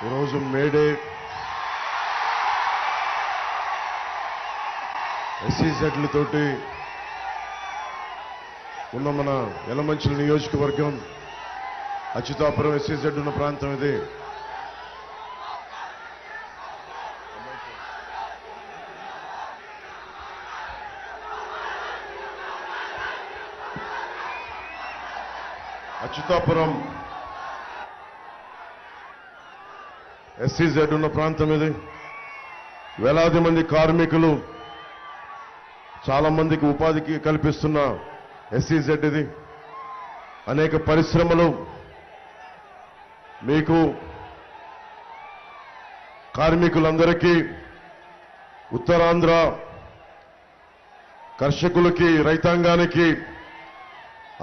ఈరోజు మేడే ఎస్సీజెడ్లతోటి ఉన్న మన యలమంచిలి నియోజకవర్గం అచ్యుతాపురం ఎస్సీజెడ్ ఉన్న ప్రాంతం ఇది. అచ్యుతాపురం ఎస్సీజెడ్ ఉన్న ప్రాంతం ఇది. వేలాది మంది కార్మికులు, చాలా మందికి ఉపాధికి కల్పిస్తున్న ఎస్సీజెడ్ ఇది. అనేక పరిశ్రమలు, మీకు కార్మికులందరికీ, ఉత్తరాంధ్ర కర్షకులకి, రైతాంగానికి,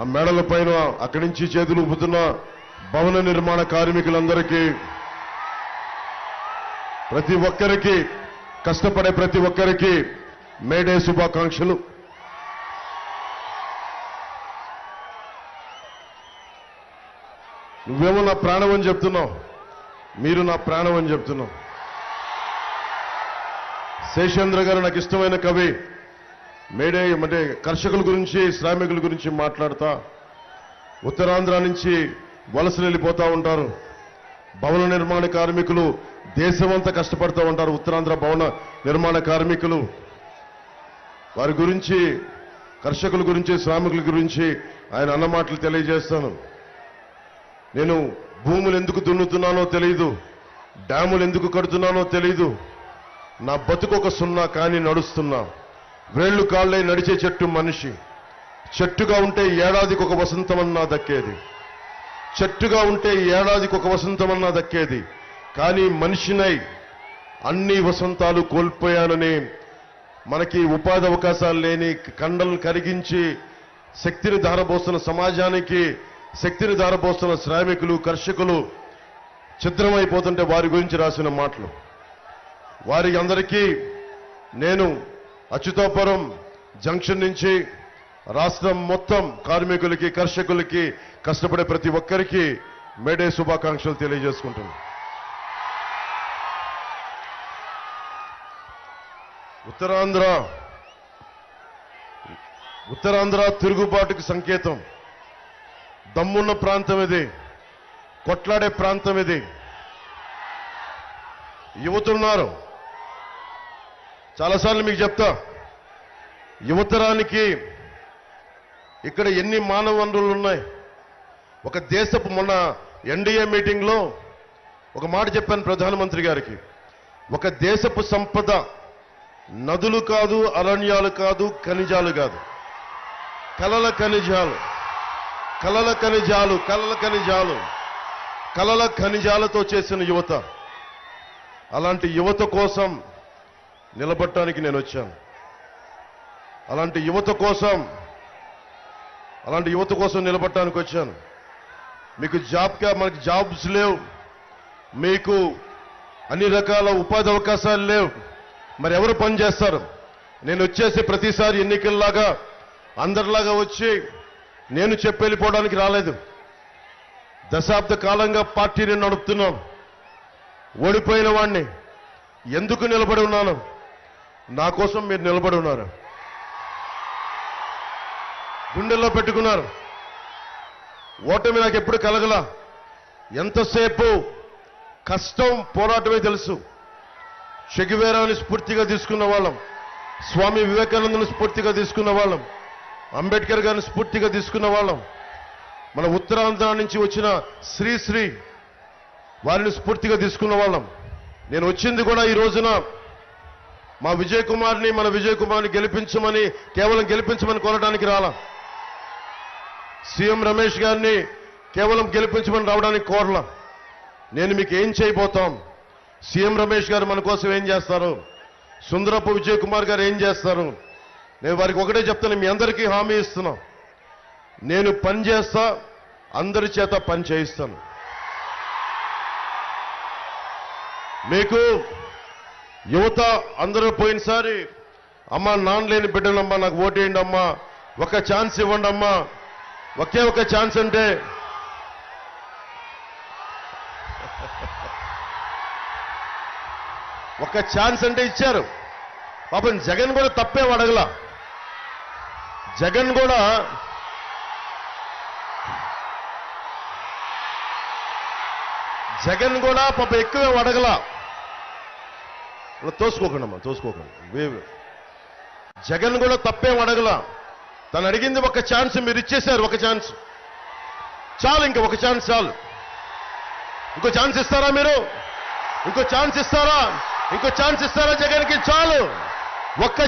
ఆ మేడల పైన అక్కడి నుంచి చేతులు ఊపుతున్న భవన నిర్మాణ కార్మికులందరికీ, ప్రతి ఒక్కరికి, కష్టపడే ప్రతి ఒక్కరికి మేడే శుభాకాంక్షలు. నువ్వేమో నా ప్రాణం అని చెప్తున్నావు, మీరు నా ప్రాణం అని చెప్తున్నావు. శేషేంద్ర గారు నాకు ఇష్టమైన కవి. మేడే అంటే కర్షకుల గురించి, శ్రామికుల గురించి మాట్లాడతా, ఉత్తరాంధ్ర నుంచి వలసలు వెళ్ళిపోతా ఉంటారు. భవన నిర్మాణ కార్మికులు దేశమంతా కష్టపడుతూ ఉంటారు. ఉత్తరాంధ్ర భవన నిర్మాణ కార్మికులు, వారి గురించి, కర్షకుల గురించి, శ్రామికుల గురించి ఆయన అన్న మాటలు తెలియజేస్తాను. నేను భూములు ఎందుకు దున్నుతున్నానో తెలియదు, డ్యాములు ఎందుకు కడుతున్నానో తెలియదు. నా బతుకు ఒక సున్నా కానీ నడుస్తున్నా. వేళ్లు కాళ్ళై నడిచే చెట్టు మనిషి. చెట్టుగా ఉంటే ఏడాదికి ఒక వసంతమన్నా దక్కేది. చెట్టుగా ఉంటే ఏడాదికి ఒక వసంతమన్నా దక్కేది. కానీ మనిషినై అన్ని వసంతాలు కోల్పోయానని, మనకి ఉపాధి అవకాశాలు లేని, కండలను కరిగించి శక్తిని ధారపోస్తున్న సమాజానికి శక్తిని ధారపోస్తున్న శ్రామికులు, కర్షకులు ఛిద్రమైపోతుంటే వారి గురించి రాసిన మాటలు. వారి అందరికీ నేను అచ్యుతాపురం జంక్షన్ నుంచి రాష్ట్రం మొత్తం కార్మికులకి, కర్షకులకి, కష్టపడే ప్రతి ఒక్కరికి మేడే శుభాకాంక్షలు తెలియజేసుకుంటున్నాను. ఉత్తరాంధ్ర తిరుగుబాటుకు సంకేతం. దమ్మున్న ప్రాంతం ఇది, కొట్లాడే ప్రాంతం ఇది. యువతున్నారు. చాలాసార్లు మీకు చెప్తా, యువతరానికి ఇక్కడ ఎన్ని మానవ వనరులు ఉన్నాయి. ఒక దేశపు, మొన్న ఎన్డీఏ మీటింగ్లో ఒక మాట చెప్పాను ప్రధానమంత్రి గారికి. ఒక దేశపు సంపద నదులు కాదు, అరణ్యాలు కాదు, ఖనిజాలు కాదు, కలల ఖనిజాలు. కలల ఖనిజాలు, కలల ఖనిజాలు, కలల ఖనిజాలతో చేసిన యువత. అలాంటి యువత కోసం నిలబడటానికి నేను వచ్చాను. అలాంటి యువత కోసం నిలబడటానికి వచ్చాను. మీకు మనకి జాబ్స్ లేవు, మీకు అన్ని రకాల ఉపాధి అవకాశాలు లేవు. మరి ఎవరు పని చేస్తారు? నేను వచ్చేసి ప్రతిసారి ఎన్నికల్లాగా అందరిలాగా వచ్చి నేను చెప్పెళ్ళిపోవడానికి రాలేదు. దశాబ్ద కాలంగా పార్టీని నడుపుతున్నాం. ఓడిపోయిన వాడిని. ఎందుకు నిలబడి ఉన్నాను? నా కోసం మీరు నిలబడి ఉన్నారు, గుండెల్లో పెట్టుకున్నారు. ఓటమి నాకు ఎప్పుడు కలగలా. ఎంతసేపు కష్టం, పోరాటమే తెలుసు. చెగువేరాని స్ఫూర్తిగా తీసుకున్న వాళ్ళం, స్వామి వివేకానందను స్ఫూర్తిగా తీసుకున్న వాళ్ళం, అంబేద్కర్ గారిని స్ఫూర్తిగా తీసుకున్న వాళ్ళం, మన ఉత్తరాంధ్ర నుంచి వచ్చిన శ్రీ వారిని స్ఫూర్తిగా తీసుకున్న వాళ్ళం. నేను వచ్చింది కూడా ఈ రోజున మన విజయ్ కుమార్ని గెలిపించమని, కేవలం గెలిపించమని కోరడానికి రాలా. సీఎం రమేష్ గారిని కేవలం గెలిపించమని రావడానికి కోరలా. నేను మీకు ఏం చేయబోతాం, సీఎం రమేష్ గారు మన కోసం ఏం చేస్తారు, సుందరపు విజయ్ కుమార్ గారు ఏం చేస్తారు, నేను వారికి ఒకటే చెప్తాను. మీ అందరికీ హామీ ఇస్తున్నా, నేను పని చేస్తా, అందరి చేత పని చేయిస్తాను. మీకు యువత అందరూ పోయినసారి, అమ్మా నాన్న లేని బిడ్డలమ్మా నాకు ఓటేయండి అమ్మా, ఒక ఛాన్స్ ఇవ్వండి అమ్మా, ఒకే ఒక ఛాన్స్ అంటే ఒక ఛాన్స్ అంటే ఇచ్చారు. పాపం జగన్ కూడా తప్పేం అడగల. జగన్ కూడా పాప ఎక్కువే అడగల. తోసుకోకండి, తోసుకోకండి. జగన్ కూడా తప్పేం అడగల. తను అడిగింది ఒక ఛాన్స్, మీరు ఇచ్చేశారు. ఒక ఛాన్స్ చాలు, ఇంకా ఒక ఛాన్స్ చాలు. ఇంకో ఛాన్స్ ఇస్తారా మీరు? ఇంకో ఛాన్స్ ఇస్తారా? ఇంకో ఛాన్స్ ఇస్తారా జగన్కి? చాలు, ఒక్క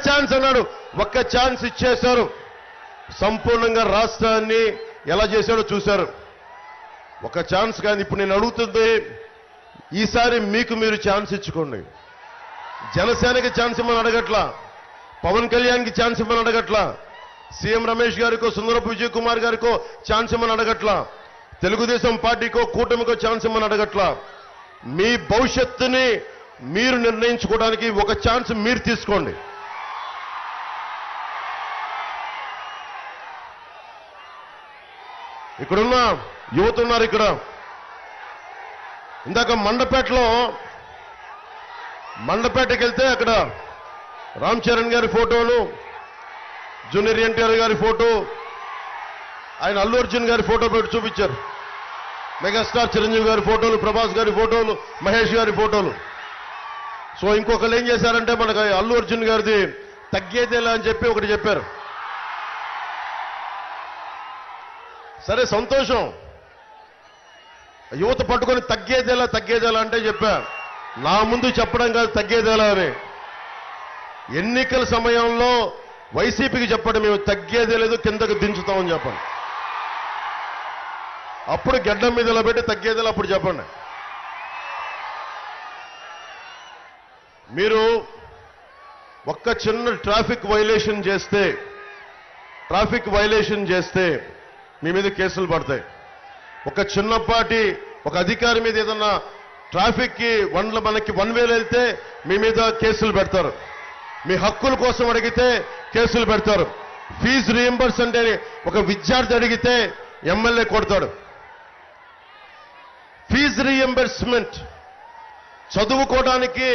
ఛాన్స్ అన్నాడు. ఒక్క ఛాన్స్ ఇచ్చేశారు. సంపూర్ణంగా రాష్ట్రాన్ని ఎలా చేశాడో చూశారు. ఒక ఛాన్స్. కానీ ఇప్పుడు నేను అడుగుతుంది, ఈసారి మీకు మీరు ఛాన్స్ ఇచ్చుకోండి. జనసేనకి ఛాన్స్ ఇవ్వమని అడగట్లా, పవన్ కళ్యాణ్కి ఛాన్స్ ఇవ్వమని అడగట్లా, సీఎం రమేష్ గారికో సుందరపు విజయ్ కుమార్ గారికో ఛాన్స్ ఇవ్వమని అడగట్లా, తెలుగుదేశం పార్టీకో కూటమికో ఛాన్స్ ఇవ్వమని అడగట్లా. మీ భవిష్యత్తుని మీరు నిర్ణయించుకోవడానికి ఒక ఛాన్స్ మీరు తీసుకోండి. ఇక్కడున్న యువత ఉన్నారు. ఇక్కడ ఇందాక మండపేటకి వెళ్తే అక్కడ రామ్ చరణ్ గారి ఫోటోలు, జూనియర్ ఎన్టీఆర్ గారి ఫోటో, ఆయన అల్లు అర్జున్ గారి ఫోటో పెట్టి చూపించారు. మెగాస్టార్ చిరంజీవి గారి ఫోటోలు, ప్రభాస్ గారి ఫోటోలు, మహేష్ గారి ఫోటోలు. సో ఇంకొకళ్ళు ఏం చేశారంటే, మనకు అల్లు అర్జున్ గారిది తగ్గేదేలా అని చెప్పి ఒకటి చెప్పారు. సరే, సంతోషం. యువత పట్టుకొని తగ్గేదేలా అంటే చెప్పా. నా ముందు చెప్పడం కాదు తగ్గేదేలా అని. ఎన్నికల సమయంలో వైసీపీకి చెప్పండి, మేము తగ్గేదే లేదు, కిందకు దించుతామని చెప్పండి. అప్పుడు గడ్డం మీద ఇలా పెట్టి తగ్గేదేలా అప్పుడు చెప్పండి. మీరు ఒక్క చిన్న ట్రాఫిక్ వైలేషన్ చేస్తే మీ మీద కేసులు పడతాయి. ఒక చిన్నపాటి ఒక అధికారి మీద ఏదన్నా ట్రాఫిక్కి మనకి వన్ వేలు వెళ్తే మీ మీద కేసులు పెడతారు. మీ హక్కుల కోసం అడిగితే కేసులు పెడతారు. ఫీజు రీయింబర్స్ అంటే ఒక విద్యార్థి అడిగితే ఎమ్మెల్యే కొడతాడు. ఫీజు రీయింబర్స్మెంట్, చదువుకోవడానికి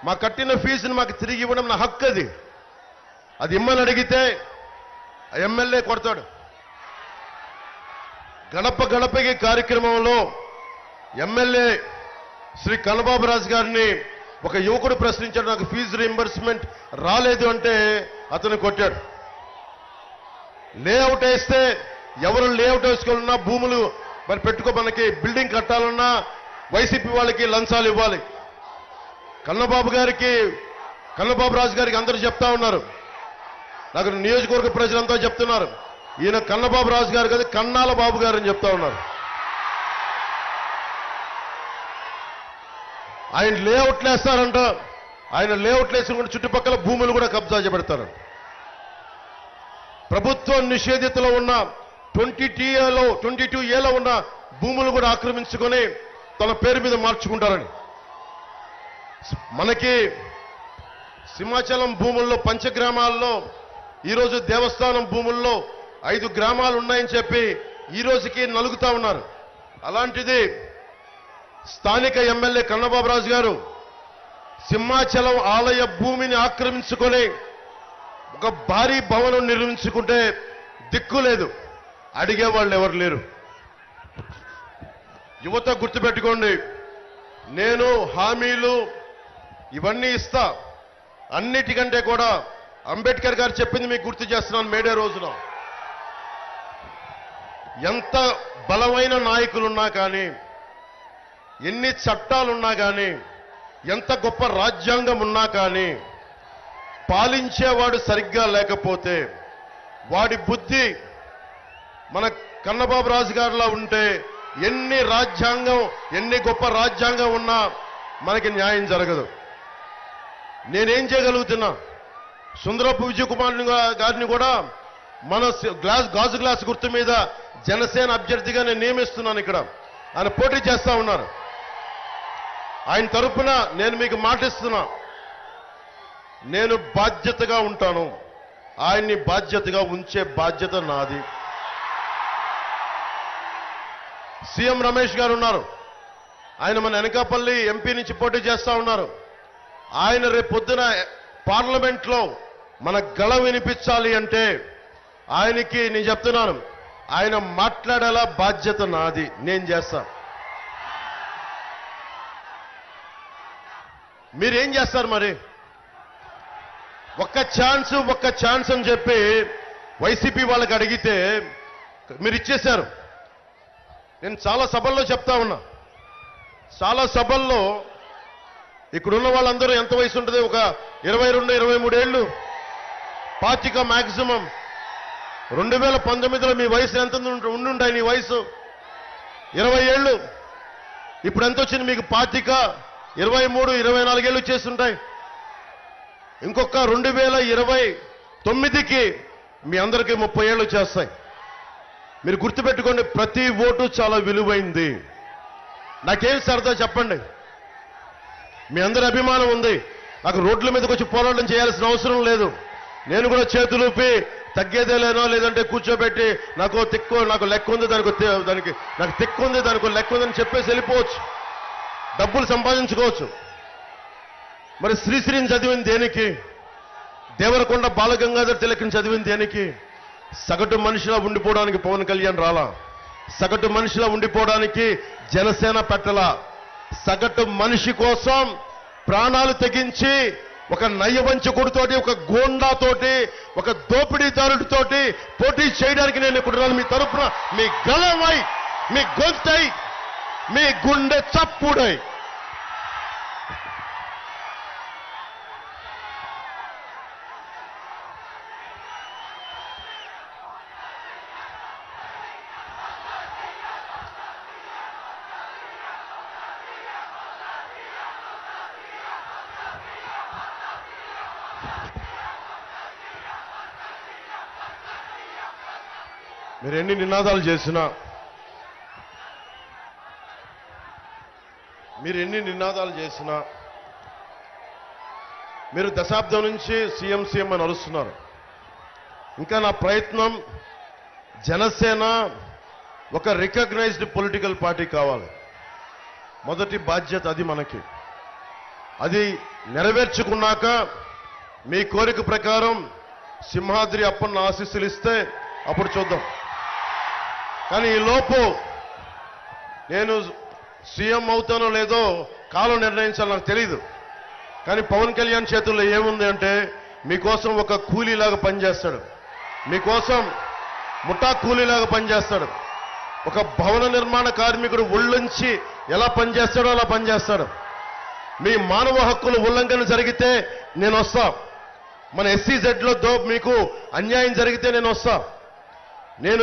మా కట్టిన ఫీజుని మాకు తిరిగి ఇవ్వడం నా హక్కు. అది ఇమ్మని అడిగితే ఎమ్మెల్యే కొడతాడు. గడపకి కార్యక్రమంలో ఎమ్మెల్యే శ్రీ కన్నబాబు రాజు గారిని ఒక యువకుడు ప్రశ్నించాడు, నాకు ఫీజు రీయింబర్స్మెంట్ రాలేదు అంటే అతను కొట్టాడు. లేఅవుట్ వేస్తే ఎవరు లేఅవుట్ వేసుకోవాలన్నా, భూములు మరి మనకి బిల్డింగ్ కట్టాలన్నా వైసీపీ వాళ్ళకి లంచాలు ఇవ్వాలి. కన్నబాబు రాజు గారికి అందరూ చెప్తా ఉన్నారు, నాకు నియోజకవర్గ ప్రజలంతా చెప్తున్నారు, ఈయన కన్నబాబు రాజు గారు కదా, కన్నాల బాబు గారు అని చెప్తా ఉన్నారు. ఆయన లేఅవుట్లు వేస్తారంట. ఆయన లేఅవుట్లు వేసిన చుట్టుపక్కల భూములు కూడా కబ్జా చేపెడతారు. ప్రభుత్వం నిషేధితలో ఉన్న 22A ఉన్న భూములు కూడా ఆక్రమించుకొని తన పేరు మీద మార్చుకుంటారని. మనకి సింహాచలం భూముల్లో, పంచగ్రామాల్లో ఈరోజు దేవస్థానం భూముల్లో 5 గ్రామాలు ఉన్నాయని చెప్పి ఈ రోజుకి నలుగుతా ఉన్నారు. అలాంటిది స్థానిక ఎమ్మెల్యే కన్నబాబు రాజు గారు సింహాచలం ఆలయ భూమిని ఆక్రమించుకొని ఒక భారీ భవనం నిర్మించుకుంటే దిక్కు లేదు, అడిగేవాళ్ళు ఎవరు లేరు. యువత గుర్తుపెట్టుకోండి, నేను హామీలు ఇవన్నీ ఇస్తా. అన్నిటికంటే కూడా అంబేద్కర్ గారు చెప్పింది మీకు గుర్తు చేస్తున్నాను. మేడే రోజున ఎంత బలమైన నాయకులున్నా కానీ, ఎన్ని చట్టాలున్నా కానీ, ఎంత గొప్ప రాజ్యాంగం ఉన్నా కానీ, పాలించేవాడు సరిగ్గా లేకపోతే వాడి బుద్ధి మన కన్నబాబు రాజు గారిలా ఉంటే ఎన్ని గొప్ప రాజ్యాంగం ఉన్నా మనకి న్యాయం జరగదు. నేనేం చేయగలుగుతున్నా, సుందరపు విజయ్ కుమార్ గారిని కూడా మన గాజు గ్లాస్ గుర్తు మీద జనసేన అభ్యర్థిగా నేను నియమిస్తున్నాను. ఇక్కడ ఆయన పోటీ చేస్తా ఉన్నారు. ఆయన తరపున నేను మీకు మాటిస్తున్నా, నేను బాధ్యతగా ఉంటాను. ఆయన్ని బాధ్యతగా ఉంచే బాధ్యత నాది. సీఎం రమేష్ గారు ఉన్నారు, ఆయన మన అనకాపల్లి ఎంపీ నుంచి పోటీ చేస్తా ఉన్నారు. ఆయన రేపు పొద్దున పార్లమెంట్లో మన గళం వినిపించాలి అంటే ఆయనకి నేను చెప్తున్నాను, ఆయన మాట్లాడేలా బాధ్యత నాది, నేను చేస్తా. మీరేం చేస్తారు మరి? ఒక్క ఛాన్స్ అని చెప్పి వైసీపీ వాళ్ళకి అడిగితే మీరు ఇచ్చేశారు. నేను చాలా సభల్లో చెప్తా ఉన్నా, చాలా సభల్లో ఇక్కడున్న వాళ్ళందరూ ఎంత వయసు ఉంటుంది? ఒక 22-23 ఏళ్ళు, 25 మాక్సిమం. 2019లో మీ వయసు ఎంత ఉండుంటాయి? నీ వయసు 20 ఏళ్ళు. ఇప్పుడు ఎంత వచ్చింది మీకు? 25, 23, 24 ఏళ్ళు చేస్తుంటాయి. ఇంకొక 2029కి మీ అందరికీ 30 ఏళ్ళు చేస్తాయి. మీరు గుర్తుపెట్టుకోండి, ప్రతి ఓటు చాలా విలువైంది. నాకేం సరదా చెప్పండి? మీ అందరి అభిమానం ఉంది. నాకు రోడ్ల మీదకి వచ్చి పోరాటం చేయాల్సిన అవసరం లేదు. నేను కూడా చేతులూపి తగ్గేదే లేనో, లేదంటే కూర్చోబెట్టి నాకు లెక్క ఉంది, దానికి నాకు తిక్కు ఉంది, దానికి లెక్క ఉందని చెప్పేసి వెళ్ళిపోవచ్చు, డబ్బులు సంపాదించుకోవచ్చు. మరి శ్రీశ్రీని చదివింది దేనికి? దేవరకొండ బాలగంగాధర్ తిలక్ని చదివింది దేనికి? సగటు మనిషిలా ఉండిపోవడానికి పవన్ కళ్యాణ్ రాలా, సగటు మనిషిలా ఉండిపోవడానికి జనసేన పెట్టలా. సగటు మనిషి కోసం ప్రాణాలు తెగించి ఒక నయవంచకుడితోటి, ఒక గోండాతోటి, ఒక దోపిడీదారుడితోటి పోటీ చేయడానికి నేను ఇక్కడ మీ తరపున మీ గళమై, మీ గొంతై, మీ గుండె చప్పుడై. మీరు ఎన్ని నినాదాలు చేసినా, మీరు దశాబ్దం నుంచి సీఎం అని అరుస్తున్నారు. ఇంకా నా ప్రయత్నం జనసేన ఒక రికగ్నైజ్డ్ పొలిటికల్ పార్టీ కావాలి. మొదటి బాధ్యత అది మనకి. అది నెరవేర్చుకున్నాక మీ కోరిక ప్రకారం సింహాద్రి అప్పన్న ఆశీస్సులు ఇస్తే అప్పుడు చూద్దాం. కానీ ఈ లోపు నేను సీఎం అవుతానో లేదో కాలం నిర్ణయించాలి, నాకు తెలియదు. కానీ పవన్ కళ్యాణ్ చేతుల్లో ఏముంది అంటే, మీకోసం ఒక కూలీలాగా పనిచేస్తాడు, మీకోసం ముఠా కూలీలాగా పనిచేస్తాడు. ఒక భవన నిర్మాణ కార్మికుడు ఒళ్ళొంచి ఎలా పనిచేస్తాడో అలా పనిచేస్తాడు. మీ మానవ హక్కుల ఉల్లంఘన జరిగితే నేను వస్తా. మన SEZలో మీకు అన్యాయం జరిగితే నేను వస్తా.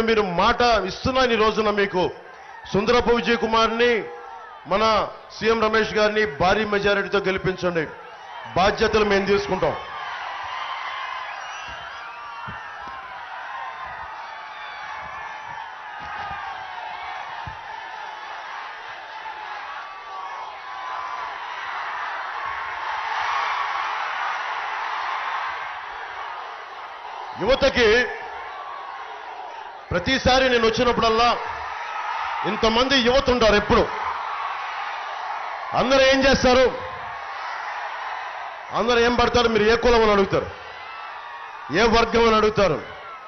మీరు మాట ఇస్తున్నాను ఈ రోజున మీకు. సుందరపు విజయ్ కుమార్ని, మన సీఎం రమేష్ గారిని భారీ మెజారిటీతో గెలిపించండి. బాధ్యతలు మేము తీసుకుంటాం. యువతకి ప్రతిసారి నేను వచ్చినప్పుడల్లా ఇంతమంది యువత ఉంటారు. ఎప్పుడు అందరూ ఏం చేస్తారు? అందరూ ఏం పడతారు? మీరు ఏ కులం అని అడుగుతారు, ఏ వర్గం అని అడుగుతారు,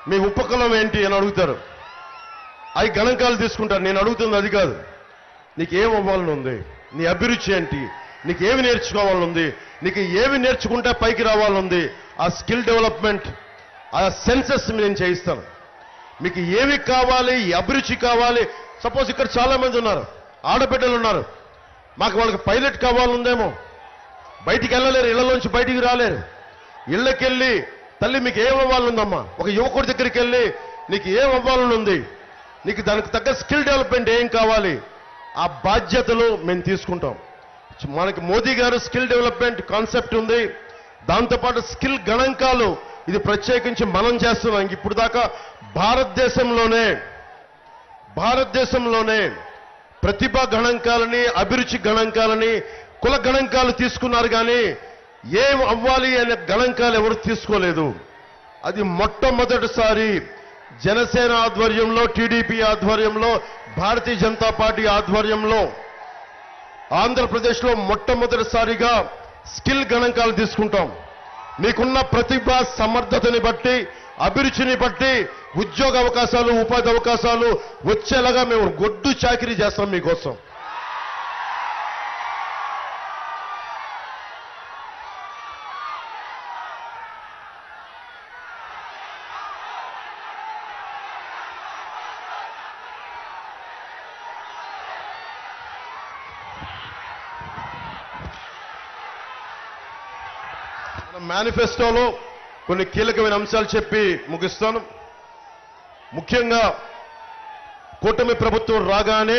మీ ఉపకులం ఏంటి అని అడుగుతారు. అవి గణాంకాలు తీసుకుంటారు. నేను అడుగుతుంది అది కాదు. నీకు ఏం అవ్వాలని ఉంది? నీ అభిరుచి ఏంటి? నీకు ఏమి నేర్చుకోవాలని ఉంది? నీకు ఏమి నేర్చుకుంటే పైకి రావాలని ఉంది? ఆ స్కిల్ డెవలప్మెంట్, ఆ సెన్సెస్ నేను చేయిస్తాను. మీకు ఏమి కావాలి, అభిరుచి కావాలి. సపోజ్ ఇక్కడ చాలా మంది ఉన్నారు, ఆడబిడ్డలు ఉన్నారు, మాకు వాళ్ళకి పైలట్ కావాలందేమో, బయటికి వెళ్ళలేరు, ఇళ్లలోంచి బయటికి రాలేరు. ఇళ్ళకెళ్ళి తల్లి మీకు ఏం అవ్వాలనుందమ్మా, ఒక యువకుడి దగ్గరికి వెళ్ళి నీకు ఏం అవ్వాలని ఉంది, నీకు దానికి తగ్గ స్కిల్ డెవలప్మెంట్ ఏం కావాలి, ఆ బాధ్యతలు మేము తీసుకుంటాం. మనకి మోదీ గారు స్కిల్ డెవలప్మెంట్ కాన్సెప్ట్ ఉంది, దాంతోపాటు స్కిల్ గణాంకాలు ఇది ప్రత్యేకించి మనం చేస్తున్నాం. ఇప్పుడు దాకా భారతదేశంలోనే ప్రతిభా గణాంకాలని, అభిరుచి గణాంకాలని, కుల గణాంకాలు తీసుకున్నారు. కానీ ఏం అవ్వాలి అనే గణాంకాలు ఎవరు తీసుకోలేదు. అది మొట్టమొదటిసారి జనసేన ఆధ్వర్యంలో, టీడీపీ ఆధ్వర్యంలో, భారతీయ జనతా పార్టీ ఆధ్వర్యంలో ఆంధ్రప్రదేశ్లో మొట్టమొదటిసారిగా స్కిల్ గణాంకాలు తీసుకుంటాం. మీకున్న ప్రతిభ సమర్థతని బట్టి, అభిరుచిని బట్టి ఉద్యోగ అవకాశాలు, ఉపాధి అవకాశాలు వచ్చేలాగా మేము గొడ్డు చాకిరీ చేస్తాం మీకోసం. మేనిఫెస్టోలో కొన్ని కీలకమైన అంశాలు చెప్పి ముగిస్తాను. ముఖ్యంగా కూటమి ప్రభుత్వం రాగానే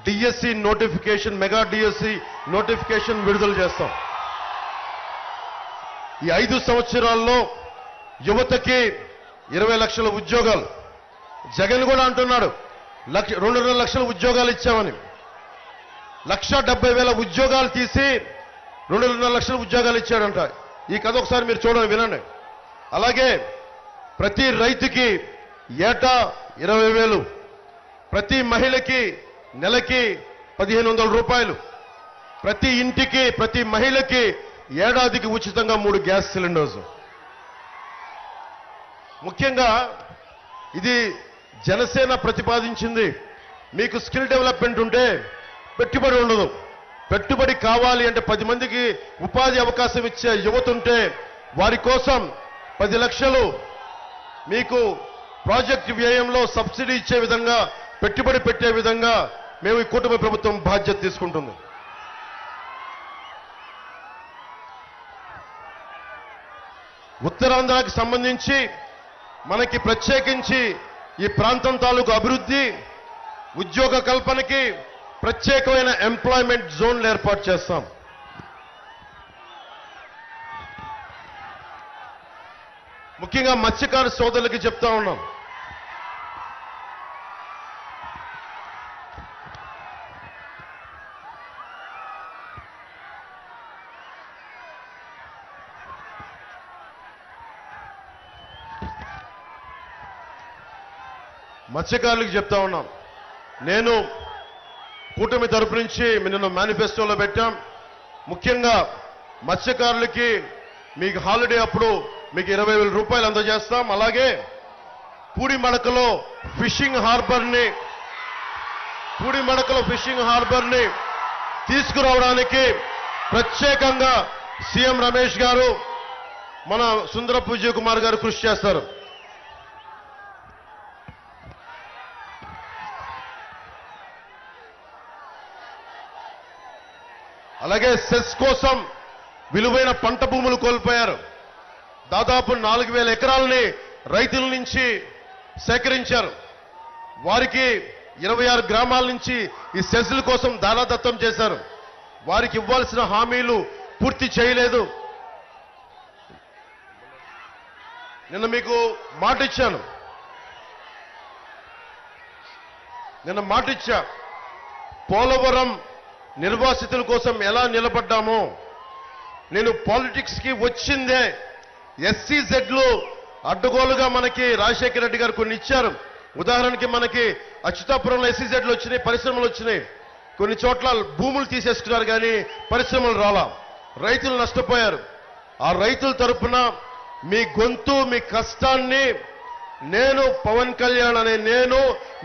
DSC notification, mega DSC notification విడుదల చేస్తాం. ఈ 5 సంవత్సరాల్లో యువతకి 20 లక్షల ఉద్యోగాలు. జగన్ కూడా అంటున్నాడు 2.5 లక్షల ఉద్యోగాలు ఇచ్చామని. 1,70,000 ఉద్యోగాలు తీసి 2.5 లక్షల ఉద్యోగాలు ఇచ్చాడంట. ఈ కథ ఒకసారి మీరు చూడండి, వినండి. అలాగే ప్రతి రైతుకి ఏటా 20,000, ప్రతి మహిళకి నెలకి 1,500 రూపాయలు, ప్రతి ఇంటికి, ప్రతి మహిళకి ఏడాదికి ఉచితంగా 3 గ్యాస్ సిలిండర్స్. ముఖ్యంగా ఇది జనసేన ప్రతిపాదించింది. మీకు స్కిల్ డెవలప్మెంట్ ఉంటే పెట్టుబడి ఉండదు. పెట్టుబడి కావాలి అంటే 10 మందికి ఉపాధి అవకాశం ఇచ్చే యువత ఉంటే వారి కోసం 10 లక్షలు మీకు ప్రాజెక్టు వ్యయంలో సబ్సిడీ ఇచ్చే విధంగా, పెట్టుబడి పెట్టే విధంగా మేము ఈ కూటమి ప్రభుత్వం బాధ్యత తీసుకుంటుంది. ఉత్తరాంధ్రకి సంబంధించి మనకి ప్రత్యేకించి ఈ ప్రాంతం తాలూకు అభివృద్ధి, ఉద్యోగ కల్పనకి ప్రత్యేకమైన ఎంప్లాయ్మెంట్ జోన్లు ఏర్పాటు చేస్తాం. ముఖ్యంగా మత్స్యకార సోదరులకి చెప్తా ఉన్నాం. మత్స్యకారులకు చెప్తా ఉన్నాం. నేను కూటమి తరపు నుంచి నిన్న మేనిఫెస్టోలో పెట్టాం. ముఖ్యంగా మత్స్యకారులకి మీకు హాలిడే అప్పుడు మీకు 20,000 రూపాయలు అందజేస్తాం. అలాగే పూడిమడకలో ఫిషింగ్ హార్బర్ని తీసుకురావడానికి ప్రత్యేకంగా సీఎం రమేష్ గారు, మన సుందరపు విజయ్ కుమార్ గారు కృషి చేస్తారు. అలాగే సెస్ కోసం విలువైన పంట భూములు కోల్పోయారు. దాదాపు 4,000 ఎకరాలని రైతుల నుంచి సేకరించారు. వారికి 26 గ్రామాల నుంచి ఈ సెస్ల కోసం దానాదత్తం చేశారు. వారికి ఇవ్వాల్సిన హామీలు పూర్తి చేయలేదు. నిన్న మీకు మాట ఇచ్చా. పోలవరం నిర్వాసితుల కోసం ఎలా నిలబడ్డామో, నేను పాలిటిక్స్ కి వచ్చిందే SCZలు అడ్డగోలుగా మనకి రాజశేఖర రెడ్డి గారు కొన్ని ఇచ్చారు. ఉదాహరణకి మనకి అచ్యుతాపురంలో SCZలు వచ్చినాయి, పరిశ్రమలు వచ్చినాయి. కొన్ని చోట్ల భూములు తీసేసుకున్నారు కానీ పరిశ్రమలు రాలా, రైతులు నష్టపోయారు. ఆ రైతుల తరపున మీ గొంతు, మీ కష్టాన్ని నేను పవన్ కళ్యాణ్ అనే నేను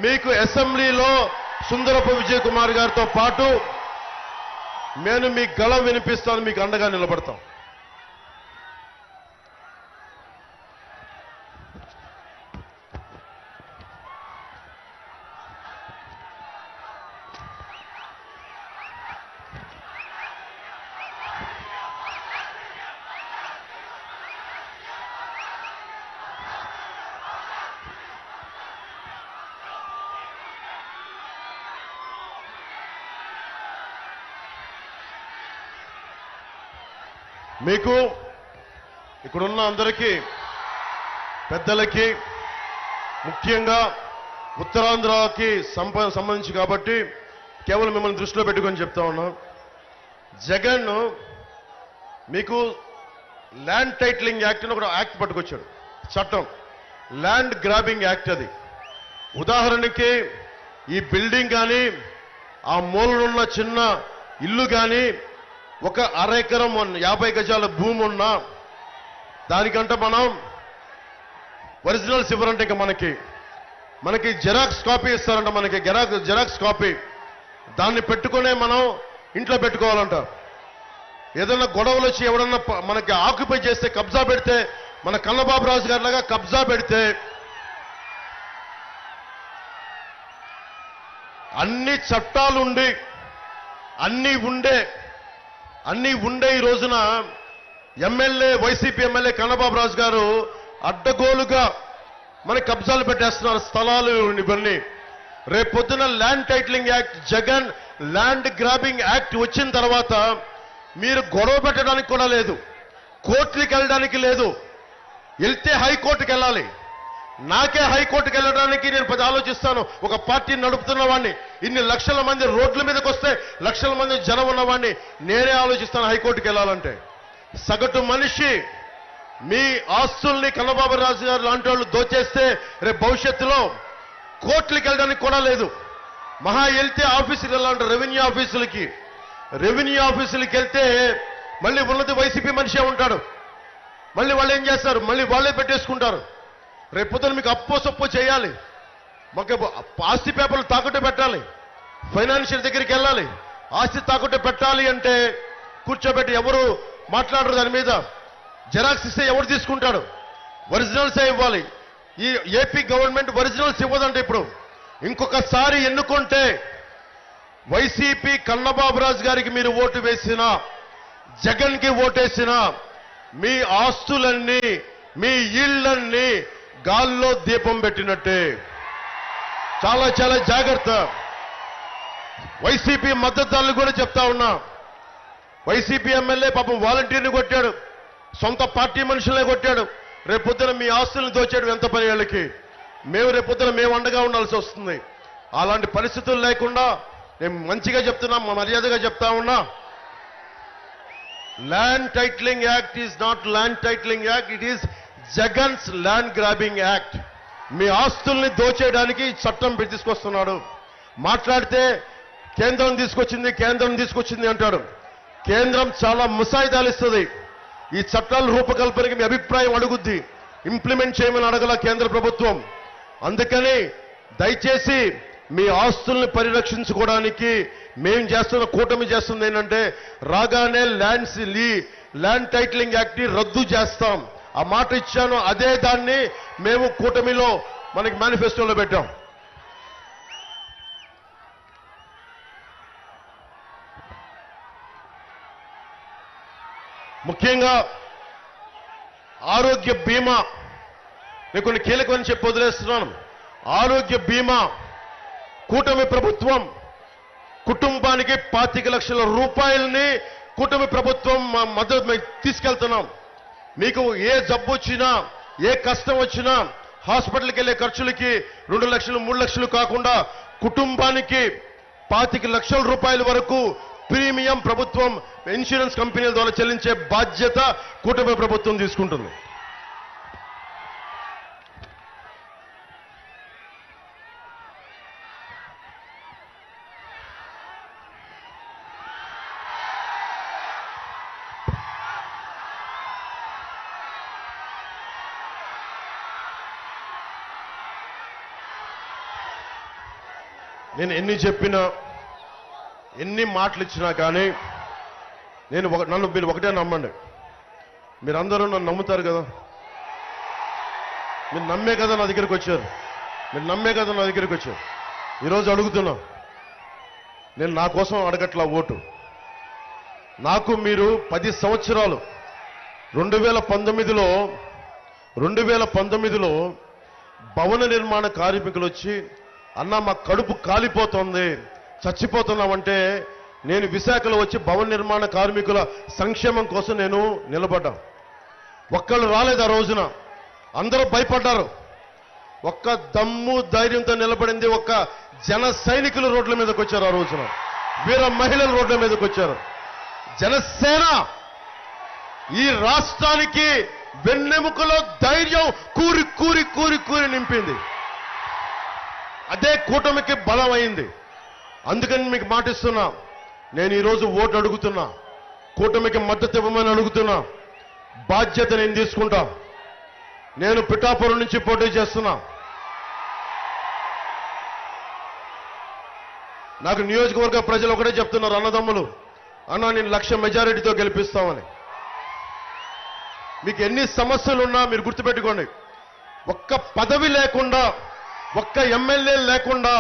మీకు అసెంబ్లీలో సుందరపు విజయ్ కుమార్ గారితో పాటు నేను మీ గళం వినిపిస్తాను, మీకు అండగా నిలబడతాం. మీకు ఇక్కడున్న అందరికీ, పెద్దలకి, ముఖ్యంగా ఉత్తరాంధ్రకి సంబంధించి కాబట్టి కేవలం మిమ్మల్ని దృష్టిలో పెట్టుకొని చెప్తా ఉన్నాం. జగన్ మీకు ల్యాండ్ టైటిలింగ్ యాక్ట్ అని ఒక యాక్ట్ పట్టుకొచ్చాడు, చట్టం, ల్యాండ్ గ్రాబింగ్ యాక్ట్. అది ఉదాహరణకి ఈ బిల్డింగ్ కానీ, ఆ మూలనున్న చిన్న ఇల్లు కానీ ఒక అరెకరం 50 గజాల భూమి ఉన్నా దానికంటే మనం ఒరిజినల్స్ ఇవ్వరంటే ఇంకా మనకి జెరాక్స్ కాపీ ఇస్తారంట. మనకి జెరాక్స్ కాపీ దాన్ని పెట్టుకునే మనం ఇంట్లో పెట్టుకోవాలంట. ఏదైనా గొడవలు వచ్చి ఎవడన్నా మనకి ఆక్యుపై చేస్తే, కబ్జా పెడితే, మన కన్నబాబు రాజు గారి లాగా కబ్జా పెడితే అన్ని చట్టాలుండి అన్ని ఉండే ఈ రోజున వైసీపీ ఎమ్మెల్యే కన్నబాబు రాజు గారు అడ్డగోలుగా మన కబ్జాలు పెట్టేస్తున్నారు స్థలాలు ఇవన్నీ. రేపొద్దున land titling act, Jagan land grabbing act వచ్చిన తర్వాత మీరు గొడవ పెట్టడానికి కూడా లేదు, కోర్టుకి వెళ్ళడానికి లేదు. వెళ్తే హైకోర్టుకి వెళ్ళాలి. నాకే హైకోర్టుకి వెళ్ళడానికి నేను ఆలోచిస్తాను. ఒక పార్టీని నడుపుతున్న వాడిని, ఇన్ని లక్షల మంది రోడ్ల మీదకి వస్తే లక్షల మంది జనం ఉన్నవాడిని నేనే ఆలోచిస్తాను హైకోర్టుకి వెళ్ళాలంటే. సగటు మనిషి మీ ఆస్తుల్ని కన్నబాబు రాజు గారు లాంటి వాళ్ళు దోచేస్తే రేపు భవిష్యత్తులో కోర్టులకు వెళ్ళడానికి కూడా లేదు. మహా వెళ్తే ఆఫీసులు వెళ్ళాలంటే రెవెన్యూ ఆఫీసులకి వెళ్తే మళ్ళీ ఉన్నది వైసీపీ మనిషే ఉంటాడు. మళ్ళీ వాళ్ళు ఏం చేస్తారు, మళ్ళీ వాళ్ళే పెట్టేసుకుంటారు. రేపు పొద్దున మీకు అప్పో సొప్పో చేయాలి, మాకు ఆస్తి పేపర్లు తాకట్టు పెట్టాలి, ఫైనాన్షియల్ దగ్గరికి వెళ్ళాలి. ఆస్తి తాకట్టు పెట్టాలి అంటే కూర్చోబెట్టి ఎవరు మాట్లాడరు దాని మీద. జెరాక్స్ ఇస్తే ఎవరు తీసుకుంటాడు? ఒరిజినల్సే ఇవ్వాలి. ఈ ఏపీ గవర్నమెంట్ ఒరిజినల్స్ ఇవ్వదంటే ఇప్పుడు ఇంకొకసారి ఎన్నుకుంటే వైసీపీ కన్నబాబు రాజు గారికి మీరు ఓటు వేసినా, జగన్ కి ఓటేసినా మీ ఆస్తులన్నీ, మీ ఇళ్లన్నీ గాల్లో దీపం పెట్టినట్టే. చాలా చాలా జాగ్రత్త. వైసీపీ మద్దతుదారులు కూడా చెప్తా ఉన్నా, వైసీపీ ఎమ్మెల్యే పాపం వాలంటీర్ని కొట్టాడు, సొంత పార్టీ మనుషులనే కొట్టాడు. రేపొద్దున మీ ఆస్తులను దోచాడు ఎంత పని వాళ్ళకి. రేపొద్దున మేము అండగా ఉండాల్సి వస్తుంది. అలాంటి పరిస్థితులు లేకుండా నేను మంచిగా చెప్తున్నా, మర్యాదగా చెప్తా ఉన్నా, land titling act is not land titling act, it is Jagan's land grabbing act. మీ ఆస్తుల్ని దోచేయడానికి చట్టం తీసుకొస్తున్నాడు. మాట్లాడితే కేంద్రం తీసుకొచ్చింది అంటాడు. కేంద్రం చాలా ముసాయిదాలు ఇస్తుంది. ఈ చట్టాల రూపకల్పనకి మీ అభిప్రాయం అడుగుద్ది, ఇంప్లిమెంట్ చేయమని అడగల కేంద్ర ప్రభుత్వం. అందుకని దయచేసి మీ ఆస్తుల్ని పరిరక్షించుకోవడానికి మేం చేస్తున్న, కూటమి చేస్తుంది ఏంటంటే రాగానే ల్యాండ్ టైటిలింగ్ యాక్ట్ ని రద్దు చేస్తాం. ఆ మాట ఇచ్చాను. అదే దాన్ని మేము కూటమిలో మనకి మేనిఫెస్టోలో పెట్టాం. ముఖ్యంగా ఆరోగ్య బీమా నేను కొన్ని కీలకమని చెప్పి వదిలేస్తున్నాను. ఆరోగ్య బీమా కూటమి ప్రభుత్వం కుటుంబానికి 25 లక్షల రూపాయలని కూటమి ప్రభుత్వం మద్దతు తీసుకెళ్తున్నాం. మీకు ఏ జబ్బు వచ్చినా, ఏ కష్టం వచ్చినా హాస్పిటల్కి వెళ్ళే ఖర్చులకి 2 లక్షలు 3 లక్షలు కాకుండా కుటుంబానికి 25 లక్షల రూపాయల వరకు ప్రీమియం ప్రభుత్వం ఇన్సూరెన్స్ కంపెనీల ద్వారా చెల్లించే బాధ్యత కూటమి ప్రభుత్వం తీసుకుంటుంది. నేను ఎన్ని చెప్పినా, ఎన్ని మాటలు ఇచ్చినా కానీ మీరు ఒకటే నమ్మండి. మీరందరూ నన్ను నమ్ముతారు కదా. మీరు నమ్మే కదా నా దగ్గరికి వచ్చారు. ఈరోజు అడుగుతున్నా, నేను నా కోసం అడగట్లా ఓటు. నాకు మీరు 10 సంవత్సరాలు 2019లో భవన నిర్మాణ కార్మికులు వచ్చి, అన్న మా కడుపు కాలిపోతుంది, చచ్చిపోతున్నామంటే నేను విశాఖలో వచ్చి భవన నిర్మాణ కార్మికుల సంక్షేమం కోసం నేను నిలబడ్డా. ఒక్కళ్ళు రాలేదు ఆ రోజున, అందరూ భయపడ్డారు. ఒక్క దమ్ము ధైర్యంతో నిలబడింది ఒక్క జన సైనికులు రోడ్ల మీదకి వచ్చారు. ఆ రోజున వీర మహిళలు రోడ్ల మీదకి వచ్చారు. జనసేన ఈ రాష్ట్రానికి వెన్నెముకలో ధైర్యం కూరి కూరి కూరి కూరి నింపింది. అదే కూటమికి బలం అయింది. అందుకని మీకు మాటిస్తున్నా, నేను ఈరోజు ఓటు అడుగుతున్నా, కూటమికి మద్దతు ఇవ్వమని అడుగుతున్నా. బాధ్యత నేను తీసుకుంటా. నేను పిఠాపురం నుంచి పోటీ చేస్తున్నా. నాకు నియోజకవర్గ ప్రజలు ఒకటే చెప్తున్నారు, అన్నదమ్ములు, అన్న నేను 1,00,000 మెజారిటీతో గెలిపిస్తామని. మీకు ఎన్ని సమస్యలున్నా మీరు గుర్తుపెట్టుకోండి, ఒక్క పదవి లేకుండా, ఒక్క ఎమ్మెల్యే లేకుండా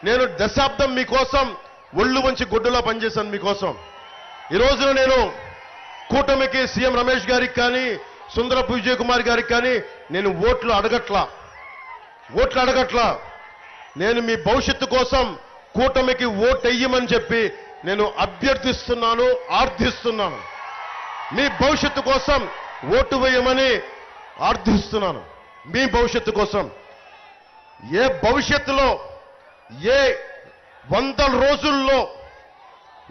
నేను దశాబ్దం మీకోసం ఒళ్ళు వంచి గుడ్డులా పనిచేశాను మీకోసం. ఈ రోజున నేను కూటమికి సీఎం రమేష్ గారికి కానీ, సుందరపు విజయ్ కుమార్ గారికి కానీ నేను ఓట్లు అడగట్లా. నేను మీ భవిష్యత్తు కోసం కూటమికి ఓటెయ్యమని చెప్పి నేను అభ్యర్థిస్తున్నాను, ఆర్థిస్తున్నాను. మీ భవిష్యత్తు కోసం ఓటు వేయమని ఆర్థిస్తున్నాను. మీ భవిష్యత్తు కోసం. ఏ భవిష్యత్తులో, ఏ 100 రోజుల్లో,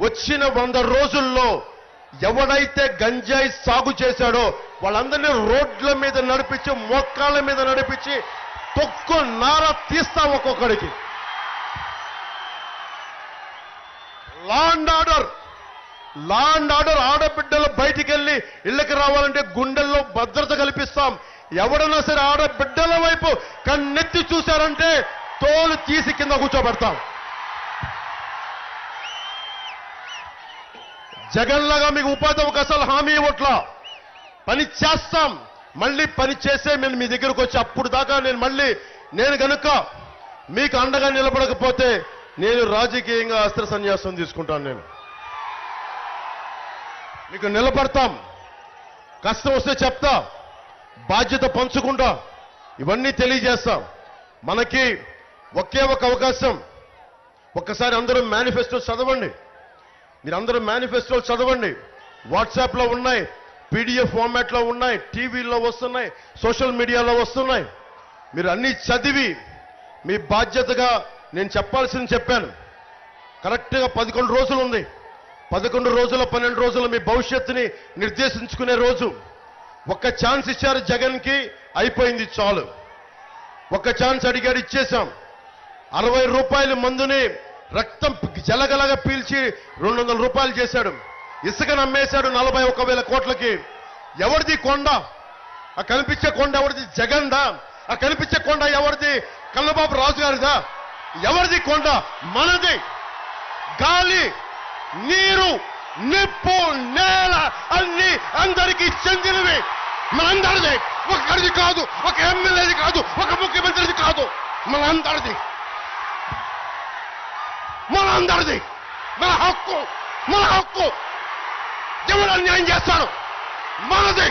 వచ్చిన 100 రోజుల్లో ఎవడైతే గంజాయి సాగు చేశాడో వాళ్ళందరినీ రోడ్ల మీద నడిపించి, మోకాళ్ళ మీద నడిపించి తొక్కు నార తీస్తాం ఒక్కొక్కడికి. లా అండ్ ఆర్డర్ ఆడబిడ్డలు బయటికి వెళ్ళి ఇళ్లకి రావాలంటే గుండెల్లో భద్రత కల్పిస్తాం. ఎవడన్నా సరే ఆడబిడ్డల వైపు కన్నెత్తి చూశారంటే తోలు తీసి కింద కూర్చోబెడతాం. జగన్లాగా మీకు ఉపాధి అవకాశాలు హామీ ఇవ్వట్లా. పని చేస్తాం. మళ్ళీ పని చేసే నేను మీ దగ్గరకు వచ్చి అప్పుడు దాకా నేను గనుక మీకు అండగా నిలబడకపోతే నేను రాజకీయంగా అస్త్ర సన్యాసం తీసుకుంటాను. నేను మీకు నిలబడతాం. కష్టం వస్తే చెప్తా, బాధ్యత పంచుకుంటా, ఇవన్నీ తెలియజేస్తాం. మనకి ఒకే ఒక అవకాశం. ఒక్కసారి అందరూ మేనిఫెస్టో చదవండి. మీరందరూ మేనిఫెస్టోలు చదవండి. వాట్సాప్లో ఉన్నాయి, పీడిఎఫ్ ఫార్మాట్లో ఉన్నాయి, టీవీలో వస్తున్నాయి, సోషల్ మీడియాలో వస్తున్నాయి. మీరు అన్నీ చదివి మీ బాధ్యతగా నేను చెప్పాల్సింది చెప్పాను. కరెక్ట్గా 11 రోజులు ఉంది. 11 రోజుల 12 రోజులు మీ భవిష్యత్తుని నిర్దేశించుకునే రోజు. ఒక్క ఛాన్స్ ఇచ్చారు జగన్కి, అయిపోయింది, చాలు. ఒక్క ఛాన్స్ అడిగాడు, ఇచ్చేశాం. 60 రూపాయల మందుని రక్తం జలగలగా పీల్చి 200 రూపాయలు చేశాడు. ఇసుక నమ్మేశాడు 41,000 కోట్లకి. ఎవరిది కొండ? ఆ కనిపించే కొండ ఎవరిది? జగన్దా? ఆ కనిపించే కొండ ఎవరిది? కన్నబాబు రాజు గారిదా? ఎవరిది కొండ? మనది. గాలి, నీరు, నిప్పు, నేల అన్ని అందరికీ చెందినవి. మనందరిది. ఒకరిది కాదు, ఒక ఎమ్మెల్యేది కాదు, ఒక ముఖ్యమంత్రిది కాదు, మనందరిది. మన హక్కు. ఎవరు అన్యాయం చేస్తాడు? మనది.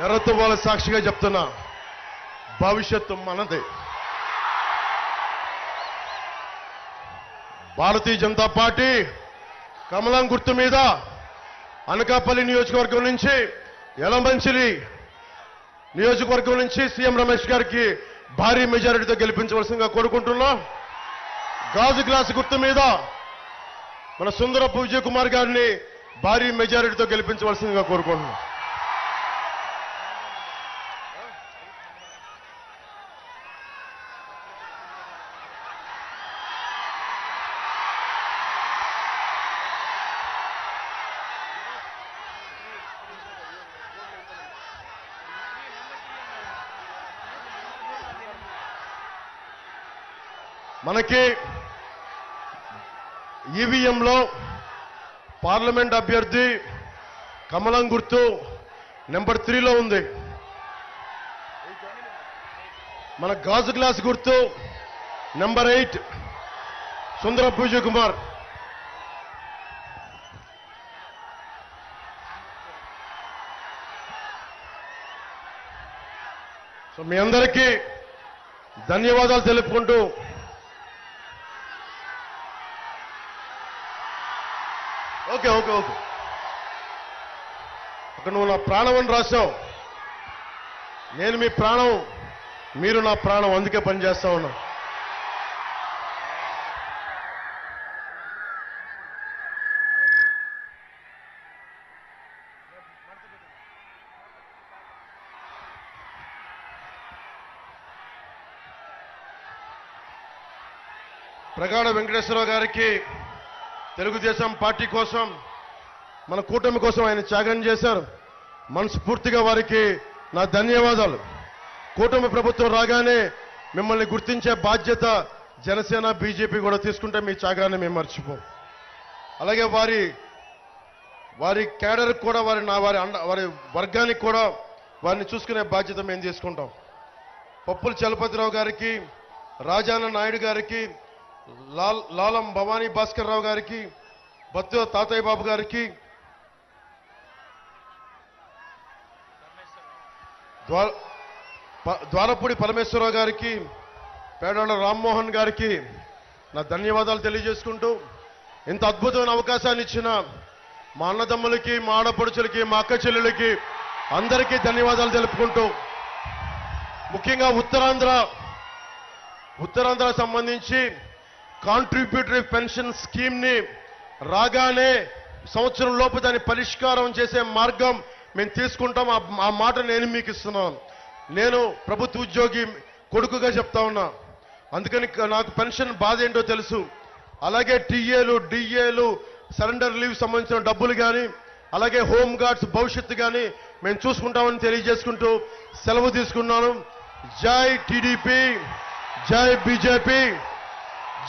ఎర్రతో వాళ్ళ సాక్షిగా చెప్తున్నా, భవిష్యత్తు మనదే. భారతీయ జనతా పార్టీ కమలం గుర్తు మీద అనకాపల్లి నియోజకవర్గం నుంచి, యలమంచిలి నియోజకవర్గం నుంచి సీఎం రమేష్ గారికి భారీ మెజారిటీతో గెలిపించవలసిందిగా కోరుకుంటున్నా. గాజు గ్లాస్ గుర్తు మీద మన సుందరపు విజయ్ కుమార్ గారిని భారీ మెజారిటీతో గెలిపించవలసిందిగా కోరుకుంటున్నాం. మనకి ఈవీఎంలో పార్లమెంట్ అభ్యర్థి కమలం గుర్తు నెంబర్ 3లో ఉంది. మన గాజు గ్లాస్ గుర్తు నెంబర్ 8 సుందరపు విజయ్ కుమార్. సో మీ అందరికీ ధన్యవాదాలు తెలుపుకుంటూ, ఓకే అక్కడ నువ్వు నా ప్రాణం అని రాశావు. నేను మీ ప్రాణం, మీరు నా ప్రాణం, అందుకే పనిచేస్తా ఉన్నా. ప్రగాఢ వెంకటేశ్వరరావు గారికి తెలుగుదేశం పార్టీ కోసం మన కూటమి కోసం ఆయన త్యాగం చేశారు. మనస్ఫూర్తిగా వారికి నా ధన్యవాదాలు. కూటమి ప్రభుత్వం రాగానే మిమ్మల్ని గుర్తించే బాధ్యత జనసేన బీజేపీ కూడా తీసుకుంటే మీ త్యాగాన్ని మేము మర్చిపోం. అలాగే వారి క్యాడర్కి కూడా వారి వర్గానికి కూడా వారిని చూసుకునే బాధ్యత మేము తీసుకుంటాం. పప్పుల చలపతిరావు గారికి, రాజాన నాయుడు గారికి, లాలం భవానీ భాస్కర్ రావు గారికి, బత్తు తాతయ్య బాబు గారికి, ద్వారపూడి పరమేశ్వరరావు గారికి, పేడాళ్ళ రామ్మోహన్ గారికి నా ధన్యవాదాలు తెలియజేసుకుంటూ, ఇంత అద్భుతమైన అవకాశాన్ని ఇచ్చిన మా అన్నదమ్ములకి, మా ఆడపడుచులకి, మా అక్క చెల్లెలకి అందరికీ ధన్యవాదాలు తెలుపుకుంటూ, ముఖ్యంగా ఉత్తరాంధ్ర సంబంధించి కాంట్రిబ్యూటరీ పెన్షన్ స్కీమ్ ని రాగానే సంవత్సరం లోపు దాన్ని పరిష్కారం చేసే మార్గం మేము తీసుకుంటాం. ఆ మాట నేను మీకు ఇస్తున్నాను. నేను ప్రభుత్వ ఉద్యోగి కొడుకుగా చెప్తా ఉన్నా. అందుకని నాకు పెన్షన్ బాధ ఏంటో తెలుసు. అలాగే టీఏలు, డిఏలు, సరెండర్ లీవ్ సంబంధించిన డబ్బులు కానీ, అలాగే హోమ్ గార్డ్స్ భవిష్యత్తు కానీ మేము చూసుకుంటామని తెలియజేసుకుంటూ సెలవు తీసుకున్నాను. జై టీడీపీ, జై బీజేపీ,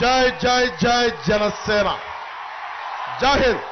జై జై జై జనసేన. జై హింద్.